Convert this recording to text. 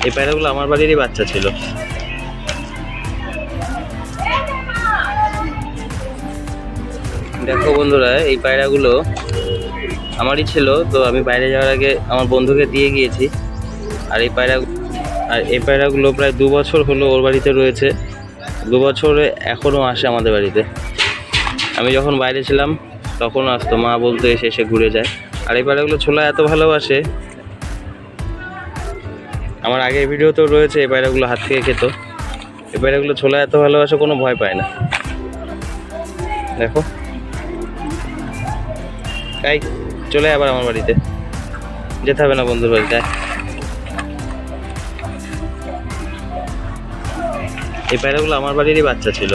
এই পায়রাগুলো আমার বাড়িরই বাচ্চা ছিল। দেখো বন্ধুরা, এই পায়রাগুলো আমারই ছিল, তো আমি বাইরে যাওয়ার আগে আমার বন্ধুকে দিয়ে গিয়েছি। আর এই পায়রাগুলো প্রায় 2 বছর হলো ওর বাড়িতে রয়েছে। 2 বছরে এখনও আসে আমাদের বাড়িতে। আমি যখন বাইরে ছিলাম তখন আসতো, মা বলতো এসে এসে ঘুরে যায়। আর এই পায়রাগুলো ছোলা এত ভালোবাসে, আমার আগের ভিডিওতেও রয়েছে, এই পায়রাগুলো হাত থেকে খেত। এই পায়রাগুলো ছোলা এত ভালোবাসে, কোনো ভয় পায় না। দেখো, তাই চলে আবার আমার বাড়িতে যেতে হবে না বন্ধুর বাড়িতে। এই পায়রাগুলো আমার বাড়িরই বাচ্চা ছিল।